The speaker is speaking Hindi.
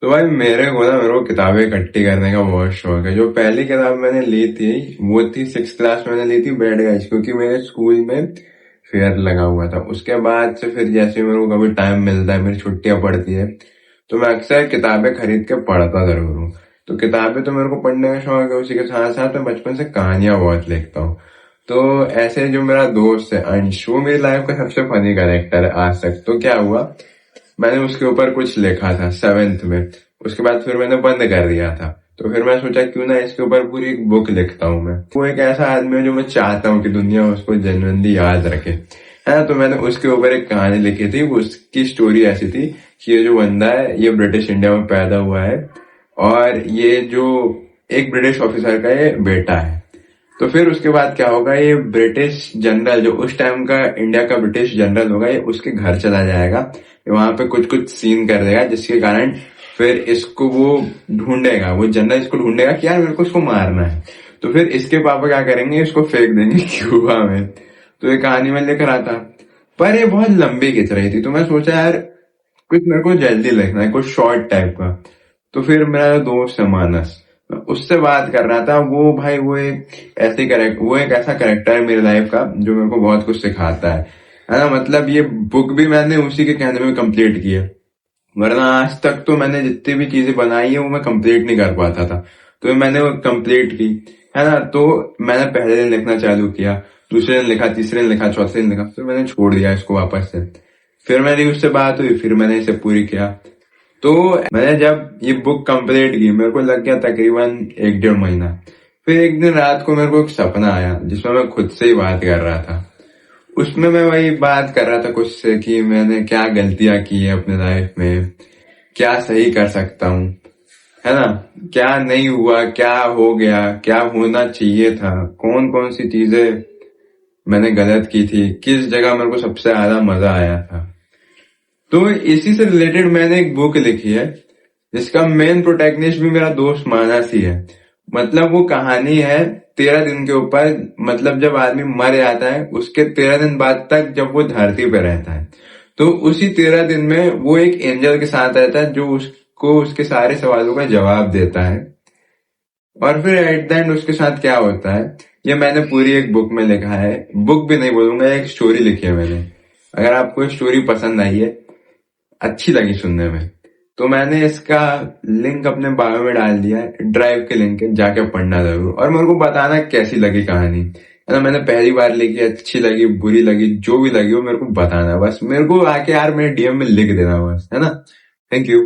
तो भाई मेरे को किताबें इकट्ठी करने का बहुत शौक है। जो पहली किताब मैंने ली थी वो थी 6th क्लास में, मैंने ली थी बैड गाइज, क्योंकि मेरे स्कूल में फेयर लगा हुआ था। उसके बाद से फिर जैसे मेरे को कभी टाइम मिलता है, मेरी छुट्टियां पड़ती है, तो मैं अक्सर किताबें खरीद के पढ़ता जरूर हूँ। तो किताबें तो मेरे को पढ़ने का शौक है, उसी के साथ साथ मैं बचपन से कहानियां बहुत लिखता हूँ। तो ऐसे जो मेरा दोस्त है अंश, वो मेरी लाइफ का सबसे फनी कैरेक्टर है आज तक। तो क्या हुआ, मैंने उसके ऊपर कुछ लिखा था 7th में, उसके बाद फिर मैंने बंद कर दिया था। तो फिर मैं सोचा क्यों ना इसके ऊपर पूरी एक बुक लिखता हूँ मैं। वो एक ऐसा आदमी है जो मैं चाहता हूँ कि दुनिया उसको जेन्युइनली याद रखे, है ना। तो मैंने उसके ऊपर एक कहानी लिखी थी। उसकी स्टोरी ऐसी थी कि ये जो बंदा है ये ब्रिटिश इंडिया में पैदा हुआ है, और ये जो एक ब्रिटिश ऑफिसर का ये बेटा है। तो फिर उसके बाद क्या होगा, ये ब्रिटिश जनरल जो उस टाइम का इंडिया का ब्रिटिश जनरल होगा, ये उसके घर चला जाएगा, वहां पे कुछ कुछ सीन कर देगा, जिसके कारण फिर इसको वो ढूंढेगा, वो जनरल इसको ढूंढेगा कि यार मेरे को इसको मारना है। तो फिर इसके पापा क्या करेंगे, इसको फेंक देंगे क्यूबा में। तो ये कहानी में लेकर आता, पर ये बहुत लंबी खिंच रही थी, तो मैं सोचा यार कुछ मेरे को जल्दी लिखना है, कुछ शॉर्ट टाइप का। तो फिर मेरा दोस्त है मानस, मैं उससे बात कर रहा था। वो भाई वो एक ऐसा करेक्टर है मेरी लाइफ का जो मेरे को बहुत कुछ सिखाता है ना। मतलब ये बुक भी मैंने उसी के कहने में कंप्लीट की है, वरना आज तक तो मैंने जितनी भी चीजें बनाई है वो मैं कंप्लीट नहीं कर पाता था। तो मैंने वो कंप्लीट की, है ना। तो मैंने पहले दिन लिखना चालू किया, दूसरे दिन लिखा, तीसरे दिन लिखा, चौथे दिन लिखा, फिर मैंने छोड़ दिया इसको वापस से। फिर मेरी उससे बात हुई, फिर मैंने इसे पूरी किया। तो मैंने जब ये बुक कंप्लीट की, मेरे को लग गया तकरीबन 1 डेढ़ महीना। फिर एक दिन रात को मेरे को एक सपना आया जिसमें मैं खुद से ही बात कर रहा था। उसमें मैं वही बात कर रहा था कुछ से कि मैंने क्या गलतियां की है अपने लाइफ में, क्या सही कर सकता हूँ, है ना। क्या नहीं हुआ, क्या हो गया, क्या होना चाहिए था, कौन कौन सी चीजें मैंने गलत की थी, किस जगह मेरे को सबसे ज्यादा मजा आया था। तो इसी से रिलेटेड मैंने एक बुक लिखी है जिसका मेन प्रोटैगनिस्ट भी मेरा दोस्त मानस ही है। मतलब वो कहानी है 13 दिन के ऊपर, मतलब जब आदमी मर जाता है उसके 13 दिन बाद तक जब वो धरती पे रहता है, तो उसी 13 दिन में वो एक एंजल के साथ रहता है जो उसको उसके सारे सवालों का जवाब देता है। और फिर एट द एंड उसके साथ क्या होता है, ये मैंने पूरी एक बुक में लिखा है। बुक भी नहीं बोलूंगा, एक स्टोरी लिखी है मैंने। अगर आपको स्टोरी पसंद आई है, अच्छी लगी सुनने में, तो मैंने इसका लिंक अपने बायो में डाल दिया है, ड्राइव के लिंक है, जाके पढ़ना जरूर। और मेरे को बताना कैसी लगी कहानी, है ना। मैंने पहली बार लिखी, अच्छी लगी, बुरी लगी, जो भी लगी हो मेरे को बताना, बस मेरे को आके यार मेरे डीएम में लिख देना बस, है ना। Thank you.